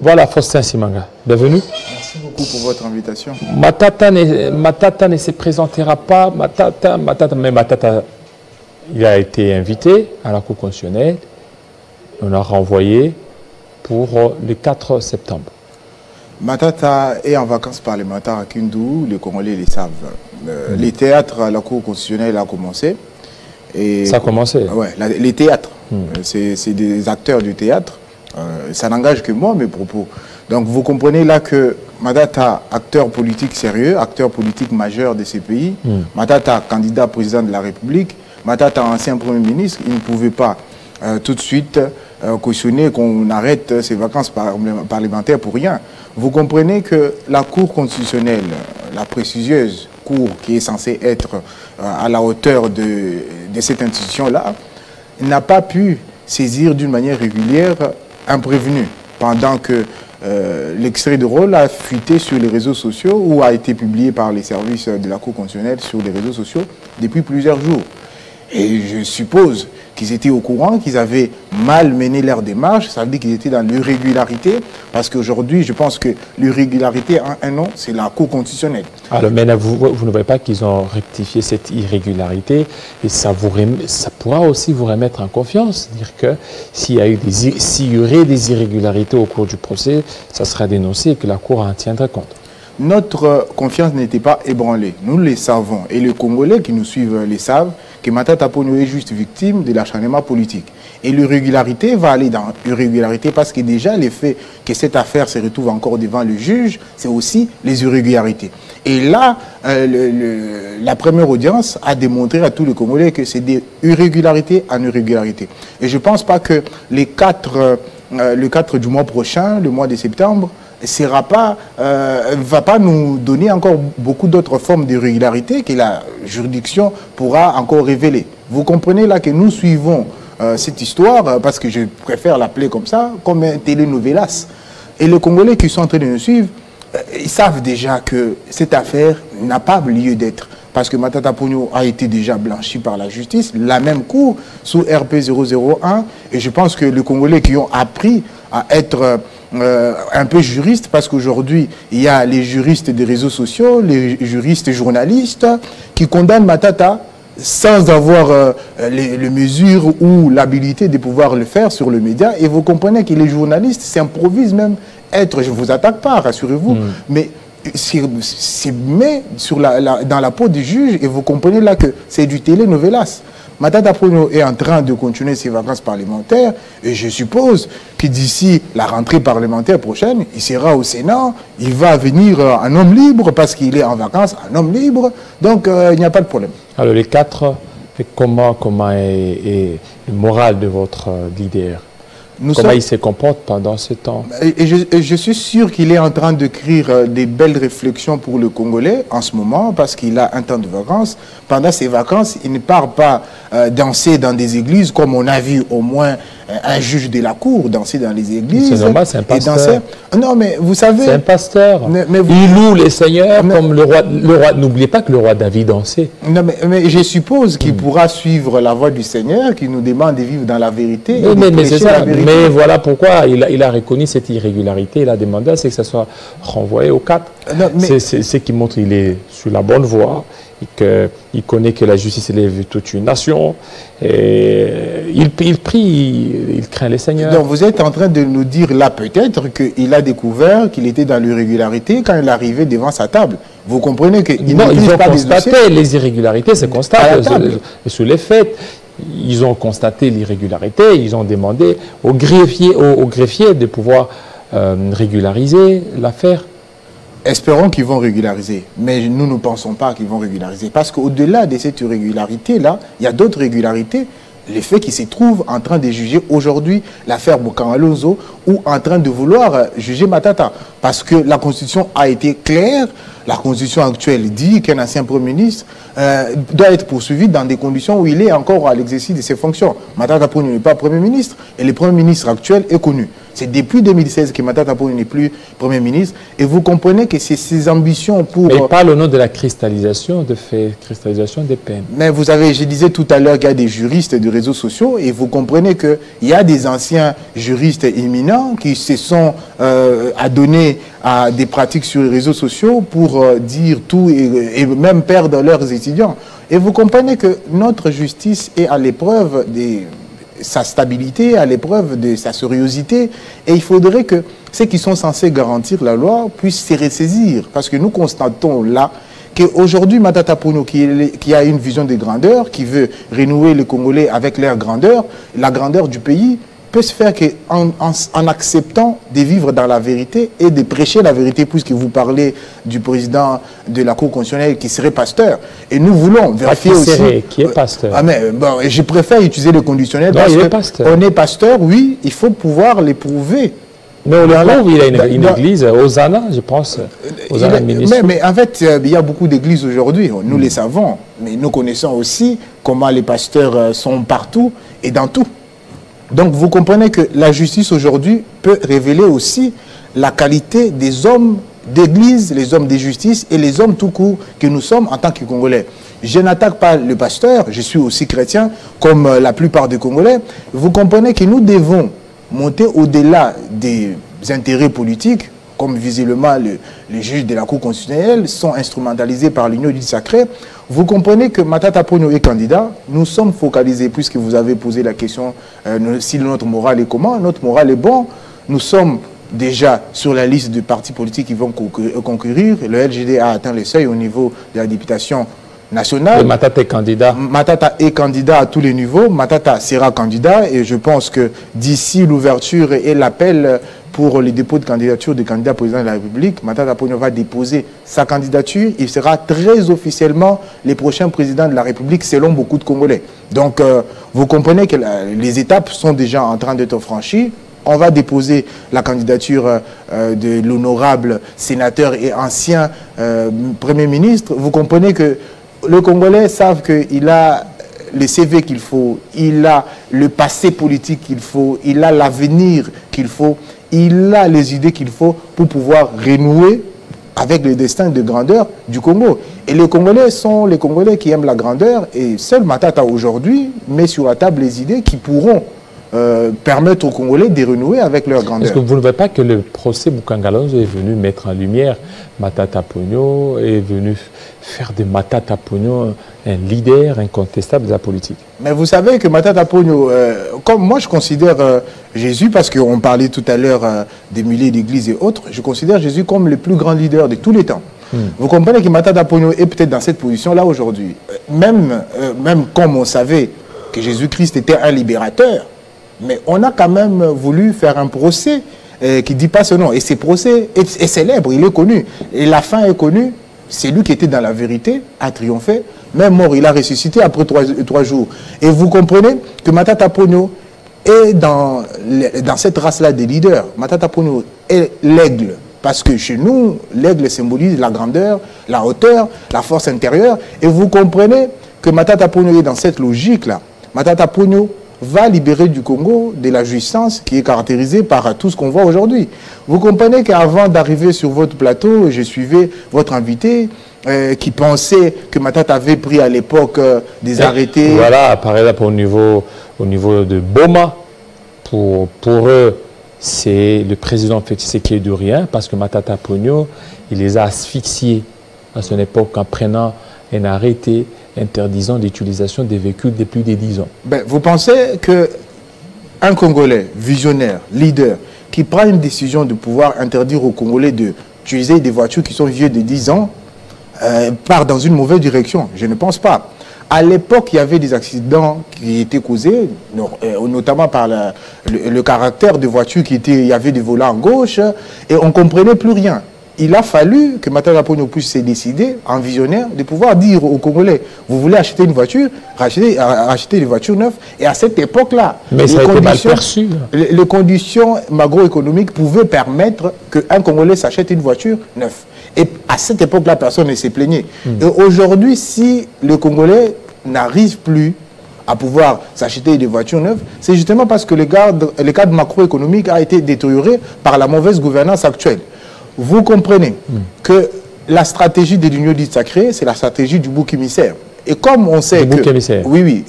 Voilà, Faustin Simanga, bienvenue. Merci beaucoup pour votre invitation. Matata ne se présentera pas, mais Matata, il a été invité à la Cour constitutionnelle. On l'a renvoyé pour le 4 septembre. Matata est en vacances parlementaires à Kindu, les Congolais le savent. Les théâtres à la Cour constitutionnelle a commencé. Et ça a commencé? Oui, les théâtres. C'est des acteurs du théâtre. Ça n'engage que moi, mes propos. Donc vous comprenez là que Matata, acteur politique sérieux, acteur politique majeur de ces pays, Matata, candidat président de la République, Matata, ancien Premier ministre, il ne pouvait pas tout de suite cautionner qu'on arrête ces vacances parlementaires pour rien. Vous comprenez que la Cour constitutionnelle, la prestigieuse Cour qui est censée être à la hauteur de cette institution-là, n'a pas pu saisir d'une manière régulière un prévenu pendant que l'extrait de rôle a fuité sur les réseaux sociaux ou a été publié par les services de la Cour constitutionnelle sur les réseaux sociaux depuis plusieurs jours. Et je suppose qu'ils étaient au courant, qu'ils avaient mal mené leur démarche. Ça veut dire qu'ils étaient dans l'irrégularité. Parce qu'aujourd'hui, je pense que l'irrégularité en un nom, c'est la Cour constitutionnelle. Alors, mais vous ne voyez pas qu'ils ont rectifié cette irrégularité et ça pourra aussi vous remettre en confiance. Dire que s'il y aurait des irrégularités au cours du procès, ça sera dénoncé et que la Cour en tiendra compte. Notre confiance n'était pas ébranlée. Nous le savons. Et les Congolais qui nous suivent le savent que Matata Ponyo est juste victime de l'acharnement politique. Et l'irrégularité va aller dans l'irrégularité parce que déjà, le fait que cette affaire se retrouve encore devant le juge, c'est aussi les irrégularités. Et là, la première audience a démontré à tous les Congolais que c'est des irrégularités en irrégularité. Et je ne pense pas que le 4 du mois prochain, le mois de septembre, va pas nous donner encore beaucoup d'autres formes d'irrégularité que la juridiction pourra encore révéler. Vous comprenez là que nous suivons cette histoire, parce que je préfère l'appeler comme ça, comme un télénovelas. Et les Congolais qui sont en train de nous suivre, ils savent déjà que cette affaire n'a pas lieu d'être. Parce que Matata Ponyo a été déjà blanchi par la justice, la même cour, sous RP 001. Et je pense que les Congolais qui ont appris à être un peu juristes, parce qu'aujourd'hui, il y a les juristes des réseaux sociaux, les juristes journalistes, qui condamnent Matata sans avoir les mesures ou l'habilité de pouvoir le faire sur le média. Et vous comprenez que les journalistes s'improvisent même être, je ne vous attaque pas, rassurez-vous, mais c'est mis dans la peau du juge, et vous comprenez là que c'est du télénovelas. Matata Ponyo est en train de continuer ses vacances parlementaires et je suppose que d'ici la rentrée parlementaire prochaine, il sera au Sénat, il va venir un homme libre parce qu'il est en vacances, un homme libre, donc il n'y a pas de problème. Alors les 4, comment est le moral de votre leader? Comment il se comporte pendant ce temps? Et je suis sûr qu'il est en train d'écrire des belles réflexions pour le Congolais en ce moment parce qu'il a un temps de vacances. Pendant ses vacances, il ne part pas danser dans des églises comme on a vu au moins un juge de la cour danser dans les églises. C'est normal, c'est un pasteur. Non, mais vous savez... C'est un pasteur. Il loue les seigneurs comme le roi. N'oubliez pas que le roi David dansait. Non, mais je suppose qu'il pourra suivre la voie du Seigneur qui nous demande de vivre dans la vérité. Mais c'est ça. Mais voilà pourquoi il a reconnu cette irrégularité. Il a demandé à ce que ça soit renvoyé au 4. C'est ce qui montre qu'il est sur la bonne voie. Il connaît que la justice élève toute une nation. Et il prie, il craint les seigneurs. Donc vous êtes en train de nous dire là peut-être qu'il a découvert qu'il était dans l'irrégularité quand il arrivait devant sa table. Vous comprenez qu'ils non, ils ont constaté les irrégularités, c'est constaté sous les faits. Ils ont constaté l'irrégularité, ils ont demandé au greffier de pouvoir régulariser l'affaire. Espérons qu'ils vont régulariser, mais nous ne pensons pas qu'ils vont régulariser. Parce qu'au-delà de cette irrégularité-là, il y a d'autres régularités. Les faits qui se trouvent en train de juger aujourd'hui l'affaire Boukan-Alonso ou en train de vouloir juger Matata. Parce que la Constitution a été claire, la constitution actuelle dit qu'un ancien Premier ministre doit être poursuivi dans des conditions où il est encore à l'exercice de ses fonctions. Matata Ponyo n'est pas Premier ministre et le Premier ministre actuel est connu. C'est depuis 2016 que Matata Ponyo n'est plus Premier ministre. Et vous comprenez que c'est ses ambitions pour... Mais il parle au nom de la cristallisation des peines. Mais vous savez, je disais tout à l'heure qu'il y a des juristes de réseaux sociaux et vous comprenez qu'il y a des anciens juristes éminents qui se sont adonnés à des pratiques sur les réseaux sociaux pour dire tout et même perdre leurs étudiants. Et vous comprenez que notre justice est à l'épreuve de sa stabilité, à l'épreuve de sa sérieuxité. Et il faudrait que ceux qui sont censés garantir la loi puissent se ressaisir. Parce que nous constatons là qu'aujourd'hui, Matata Ponyo, qui a une vision de grandeur, qui veut renouer les Congolais avec leur grandeur, la grandeur du pays, peut se faire en acceptant de vivre dans la vérité et de prêcher la vérité, puisque vous parlez du président de la Cour constitutionnelle qui serait pasteur. Et nous voulons vérifier aussi... Qui est pasteur. Ah mais bon, je préfère utiliser le conditionnel non, parce il est pasteur. On est pasteur, oui, il faut pouvoir l'éprouver. Mais on le prouve, il a une église, Hosanna, je pense. Hosanna mais en fait, il y a beaucoup d'églises aujourd'hui, nous les savons, mais nous connaissons aussi comment les pasteurs sont partout et dans tout. Donc vous comprenez que la justice aujourd'hui peut révéler aussi la qualité des hommes d'église, les hommes de justice et les hommes tout court que nous sommes en tant que Congolais. Je n'attaque pas le pasteur, je suis aussi chrétien comme la plupart des Congolais. Vous comprenez que nous devons monter au-delà des intérêts politiques, comme visiblement les juges de la Cour constitutionnelle sont instrumentalisés par l'union dite sacrée. Vous comprenez que Matata Ponyo est candidat. Nous sommes focalisés, puisque vous avez posé la question si notre morale est comment. Notre morale est bon. Nous sommes déjà sur la liste de partis politiques qui vont concourir. Le LGD a atteint le seuil au niveau de la députation nationale. Et Matata est candidat. Matata est candidat à tous les niveaux. Matata sera candidat et je pense que d'ici l'ouverture et l'appel pour les dépôts de candidature du candidat président de la République, Matata Ponyo va déposer sa candidature. Il sera très officiellement le prochain président de la République selon beaucoup de Congolais. Donc, vous comprenez que les étapes sont déjà en train d'être franchies. On va déposer la candidature de l'honorable sénateur et ancien Premier ministre. Vous comprenez que les Congolais savent qu'il a le CV qu'il faut, il a le passé politique qu'il faut, il a l'avenir qu'il faut, il a les idées qu'il faut pour pouvoir renouer avec le destin de grandeur du Congo. Et les Congolais sont les Congolais qui aiment la grandeur et seul Matata aujourd'hui met sur la table les idées qui pourront permettre aux Congolais de renouer avec leur grandeur. Est-ce que vous ne voyez pas que le procès Boukangalonzo est venu mettre en lumière Matata Ponyo, est venu faire de Matata Ponyo un leader incontestable de la politique? Mais vous savez que Matata Ponyo, comme moi je considère Jésus, parce qu'on parlait tout à l'heure des milliers d'églises et autres, je considère Jésus comme le plus grand leader de tous les temps. Vous comprenez que Matata Ponyo est peut-être dans cette position-là aujourd'hui. Même comme on savait que Jésus-Christ était un libérateur, mais on a quand même voulu faire un procès qui ne dit pas ce nom. Et ce procès est célèbre, il est connu. Et la fin est connue. C'est lui qui était dans la vérité, a triomphé. Même mort, il a ressuscité après 3 jours. Et vous comprenez que Matata Ponyo est dans cette race-là des leaders. Matata Ponyo est l'aigle. Parce que chez nous, l'aigle symbolise la grandeur, la hauteur, la force intérieure. Et vous comprenez que Matata Ponyo est dans cette logique-là. Matata Ponyo va libérer du Congo de la jouissance qui est caractérisée par tout ce qu'on voit aujourd'hui. Vous comprenez qu'avant d'arriver sur votre plateau, je suivais votre invité qui pensait que Matata avait pris à l'époque des arrêtés. Voilà, par exemple au niveau de Boma, pour eux, c'est le président Tshisekedi de rien, parce que Matata Ponyo, il les a asphyxiés à son époque en prenant un arrêté interdisant l'utilisation des véhicules de plus de 10 ans. Ben, vous pensez qu'un Congolais visionnaire, leader, qui prend une décision de pouvoir interdire aux Congolais d'utiliser des voitures qui sont vieux de 10 ans, part dans une mauvaise direction? Je ne pense pas. À l'époque, il y avait des accidents qui étaient causés, notamment par le caractère de voitures il y avait des volants à gauche, et on ne comprenait plus rien. Il a fallu que Matata Ponyo puisse se décider, en visionnaire, de pouvoir dire aux Congolais, vous voulez acheter une voiture, acheter des voitures neuves. Et à cette époque-là, les conditions macroéconomiques pouvaient permettre qu'un Congolais s'achète une voiture neuve. Et à cette époque-là, personne ne s'est plaigné. Et aujourd'hui, si les Congolais n'arrivent plus à pouvoir s'acheter des voitures neuves, c'est justement parce que le cadre macroéconomique a été détérioré par la mauvaise gouvernance actuelle. Vous comprenez que la stratégie de l'Union dite sacrée, c'est la stratégie du bouc émissaire. Et comme on sait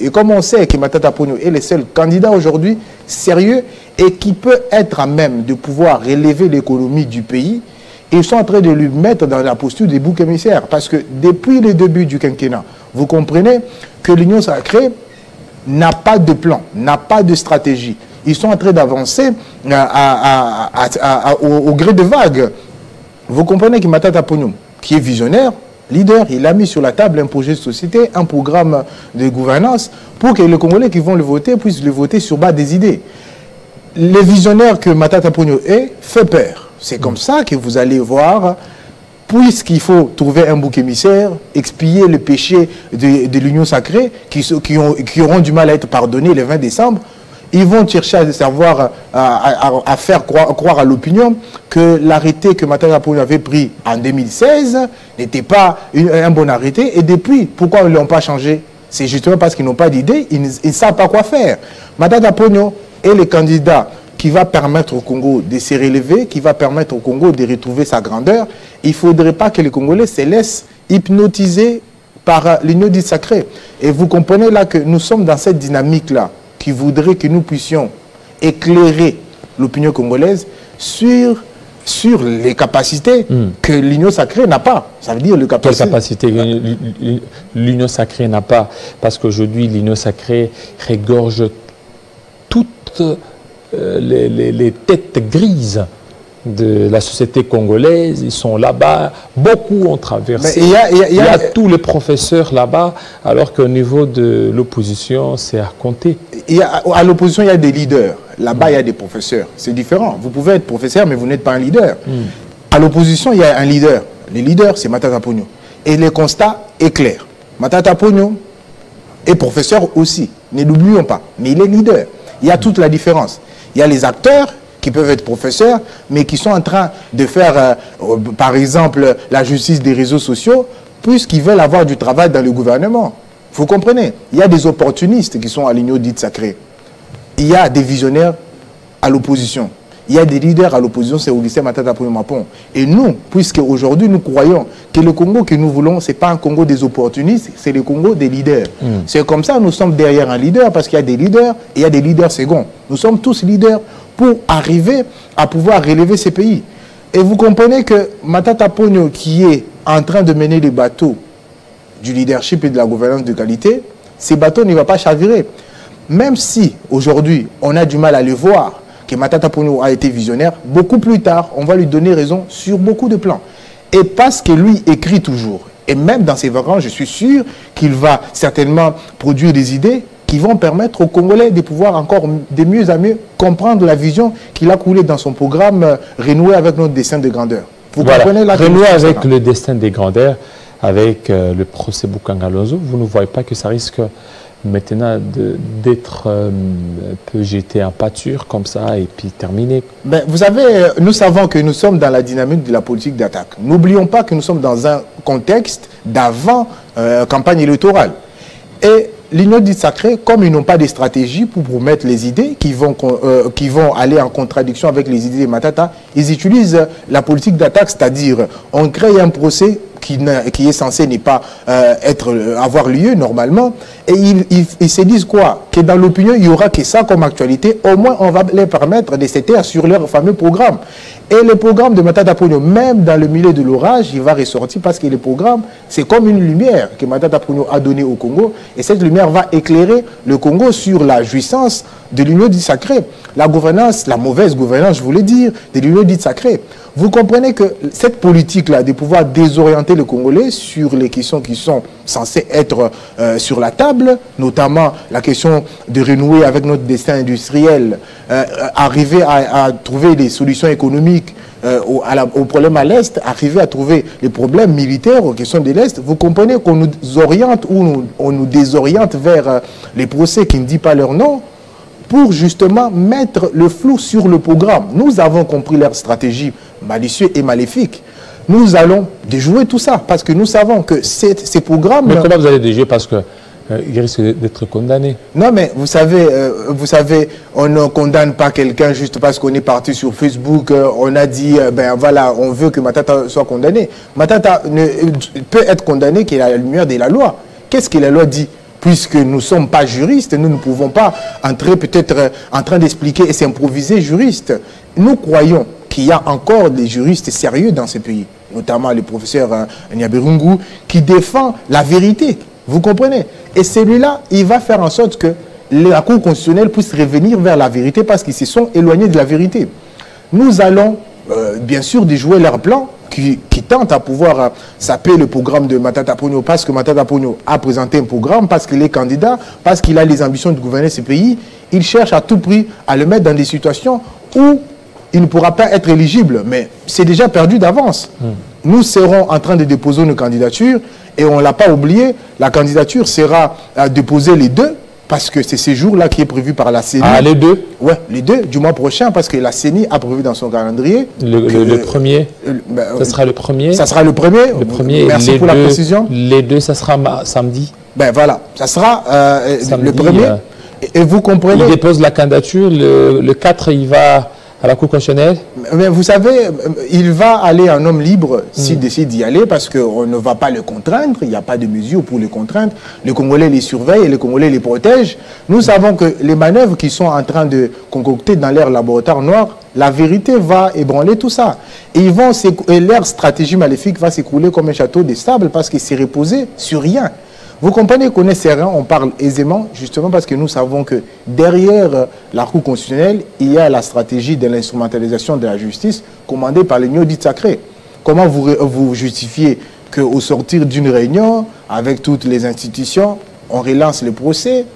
et comme on sait que Matata Ponyo est le seul candidat aujourd'hui sérieux et qui peut être à même de pouvoir relever l'économie du pays, ils sont en train de lui mettre dans la posture des boucs émissaires. Parce que depuis le début du quinquennat, vous comprenez que l'Union sacrée n'a pas de plan, n'a pas de stratégie. Ils sont en train d'avancer au gré de vagues. Vous comprenez que Matata Ponyo, qui est visionnaire, leader, il a mis sur la table un projet de société, un programme de gouvernance pour que les Congolais qui vont le voter puissent le voter sur base des idées. Le visionnaire que Matata Ponyo est fait peur. C'est comme ça que vous allez voir, puisqu'il faut trouver un bouc émissaire, expier le péché de l'Union sacrée, qui auront du mal à être pardonnés le 20 décembre, ils vont chercher à savoir, à faire croire à l'opinion que l'arrêté que Matata Ponyo avait pris en 2016 n'était pas un bon arrêté. Et depuis, pourquoi ils ne l'ont pas changé? C'est justement parce qu'ils n'ont pas d'idée, ils ne savent pas quoi faire. Matata Ponyo est le candidat qui va permettre au Congo de se relever, qui va permettre au Congo de retrouver sa grandeur. Il ne faudrait pas que les Congolais se laissent hypnotiser par l'Union dite sacrée. Et vous comprenez là que nous sommes dans cette dynamique-là qui voudrait que nous puissions éclairer l'opinion congolaise sur les capacités que l'Union sacrée n'a pas. Ça veut dire quelle capacité l'Union sacrée n'a pas? Parce qu'aujourd'hui, l'Union sacrée regorge toutes les têtes grises de la société congolaise. Ils sont là-bas, beaucoup ont traversé. Il y a tous les professeurs là-bas, alors qu'au niveau de l'opposition, c'est à compter. À l'opposition, il y a des leaders. Là-bas, il y a des professeurs. C'est différent. Vous pouvez être professeur, mais vous n'êtes pas un leader. À l'opposition, il y a un leader. Le leader, c'est Matata Ponyo. Et le constat est clair. Matata Ponyo est professeur aussi. Ne l'oublions pas. Mais il est leader. Il y a toute la différence. Il y a les acteurs qui peuvent être professeurs, mais qui sont en train de faire, par exemple, la justice des réseaux sociaux, puisqu'ils veulent avoir du travail dans le gouvernement. Vous comprenez? Il y a des opportunistes qui sont à l'Union dite sacrée. Il y a des visionnaires à l'opposition. Il y a des leaders à l'opposition, c'est Augustin Matata Ponyo Mapon. Et nous, puisque aujourd'hui nous croyons que le Congo que nous voulons, ce n'est pas un Congo des opportunistes, c'est le Congo des leaders. C'est comme ça, nous sommes derrière un leader, parce qu'il y a des leaders et il y a des leaders seconds. Nous sommes tous leaders pour arriver à pouvoir relever ces pays. Et vous comprenez que Matata Ponyo, qui est en train de mener les bateaux du leadership et de la gouvernance de qualité, ces bateaux ne vont pas chavirer. Même si, aujourd'hui, on a du mal à le voir, que Matata Ponyo a été visionnaire, beaucoup plus tard, on va lui donner raison sur beaucoup de plans. Et parce que lui écrit toujours, et même dans ses vacances, je suis sûr qu'il va certainement produire des idées qui vont permettre aux Congolais de pouvoir encore de mieux en mieux comprendre la vision qu'il a coulée dans son programme Renouer avec notre destin de grandeur. Vous comprenez là? Renouer avec le destin des grandeurs, avec le procès Bukanga-Lonzo, vous ne voyez pas que ça risque maintenant d'être peut jeter en pâture comme ça et puis terminer? Ben, vous savez, nous savons que nous sommes dans la dynamique de la politique d'attaque. N'oublions pas que nous sommes dans un contexte d'avant campagne électorale. Et l'Union dite sacrée, comme ils n'ont pas de stratégie pour promettre les idées qui vont aller en contradiction avec les idées de Matata, ils utilisent la politique d'attaque, c'est-à-dire on crée un procès qui est censé ne pas avoir lieu normalement, et ils se disent quoi? Que dans l'opinion, il n'y aura que ça comme actualité, au moins on va les permettre de se taire sur leur fameux programme. Et le programme de Matata Ponyo, même dans le milieu de l'orage, il va ressortir parce que le programme, c'est comme une lumière que Matata Ponyo a donnée au Congo, et cette lumière va éclairer le Congo sur la jouissance de l'Union dite sacrée. La gouvernance, la mauvaise gouvernance, je voulais dire, de l'Union dite sacrée. Vous comprenez que cette politique-là, de pouvoir désorienter le Congolais sur les questions qui sont censées être sur la table, notamment la question de renouer avec notre destin industriel, arriver à trouver des solutions économiques au problème à l'Est, arriver à trouver les problèmes militaires aux questions de l'Est, vous comprenez qu'on nous oriente ou on nous désoriente vers les procès qui ne disent pas leur nom, pour justement mettre le flou sur le programme. Nous avons compris leur stratégie malicieuse et maléfique. nous allons déjouer tout ça, parce que nous savons que ces programmes... Mais comment vous allez déjouer? Parce que il risque d'être condamné. Non, mais vous savez, on ne condamne pas quelqu'un juste parce qu'on est parti sur Facebook, on a dit, ben voilà, on veut que Matata soit condamné. Matata peut être condamné qu'il a la lumière de la loi. Qu'est-ce que la loi dit? Puisque nous ne sommes pas juristes, nous ne pouvons pas entrer peut-être en train d'expliquer et s'improviser juriste. Nous croyons qu'il y a encore des juristes sérieux dans ce pays, notamment le professeur Nyabirungu, qui défend la vérité. Vous comprenez? Et celui-là, il va faire en sorte que la Cour constitutionnelle puisse revenir vers la vérité parce qu'ils se sont éloignés de la vérité. Nous allons, bien sûr, déjouer leur plan qui tente à pouvoir saper le programme de Matata Ponyo parce que Matata Ponyo a présenté un programme, parce qu'il est candidat, parce qu'il a les ambitions de gouverner ce pays. Il cherche à tout prix à le mettre dans des situations où il ne pourra pas être éligible. Mais c'est déjà perdu d'avance. Nous serons en train de déposer nos candidatures. Et on ne l'a pas oublié, la candidature sera déposée les 2, parce que c'est ce jour-là qui est prévu par la CENI. Ah, les 2? Oui, les 2 du mois prochain, parce que la CENI a prévu dans son calendrier. Le premier ça sera le premier? Ça sera le premier. Le premier. Merci pour la précision. Les 2, ça sera samedi? Ben voilà, ça sera samedi, le premier. Et vous comprenez... Il dépose la candidature, le 4, il va... à la Cour constitutionnelle? Mais vous savez, il va aller en homme libre s'il décide d'y aller parce qu'on ne va pas le contraindre, il n'y a pas de mesure pour le contraindre. Les Congolais les surveillent et les Congolais les protègent. Nous savons que les manœuvres qui sont en train de concocter dans leur laboratoire noir, la vérité va ébranler tout ça. Et leur stratégie maléfique va s'écrouler comme un château de sable parce qu'il s'est reposé sur rien. Vous comprenez qu'on est serein, on parle aisément, justement parce que nous savons que derrière la Cour constitutionnelle, il y a la stratégie de l'instrumentalisation de la justice commandée par l'Union dite sacrée. Comment vous justifiez qu'au sortir d'une réunion, avec toutes les institutions, on relance le procès?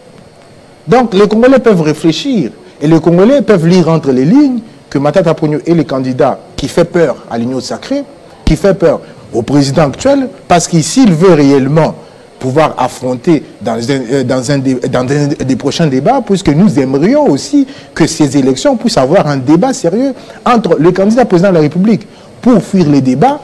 Donc les Congolais peuvent réfléchir et les Congolais peuvent lire entre les lignes que Matata Ponyo est le candidat qui fait peur à l'Union sacrée, qui fait peur au président actuel, parce que s'il veut réellement pouvoir affronter dans des prochains débats, puisque nous aimerions aussi que ces élections puissent avoir un débat sérieux entre le candidat président de la République. Pour fuir les débats,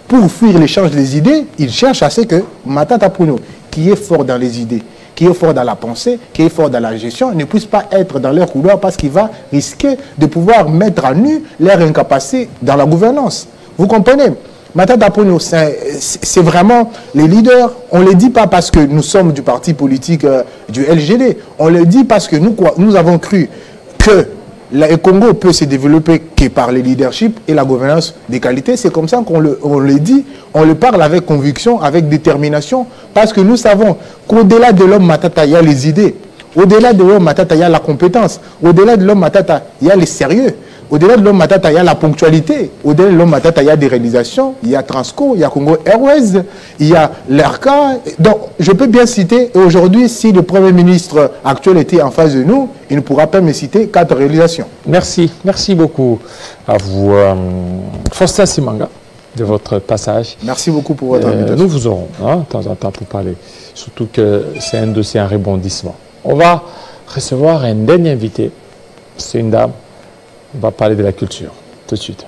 pour fuir l'échange des idées, il cherche à ce que Matata Ponyo, qui est fort dans les idées, qui est fort dans la pensée, qui est fort dans la gestion, ne puisse pas être dans leur couloir parce qu'il va risquer de pouvoir mettre à nu leur incapacité dans la gouvernance. Vous comprenez? Matata Ponyo, c'est vraiment les leaders. On ne le dit pas parce que nous sommes du parti politique du LGD. On le dit parce que nous avons cru que le Congo peut se développer que par le leadership et la gouvernance de qualité. C'est comme ça qu'on le dit. On le parle avec conviction, avec détermination, parce que nous savons qu'au-delà de l'homme Matata, il y a les idées. Au-delà de l'homme Matata, il y a la compétence. Au-delà de l'homme Matata, il y a le sérieux. Au-delà de l'homme Matata, il y a la ponctualité. Au-delà de l'homme Matata, il y a des réalisations. Il y a Transco, il y a Congo Airways, il y a l'ERCA. Donc, je peux bien citer, et aujourd'hui, si le Premier ministre actuel était en face de nous, il ne pourra pas me citer 4 réalisations. Merci. Merci beaucoup à vous, Faustin Simanga, de votre passage. Merci beaucoup pour votre invitation. Nous vous aurons de temps en temps pour parler. Surtout que c'est un dossier en rebondissement. On va recevoir un dernier invité. C'est une dame. On va parler de la culture tout de suite.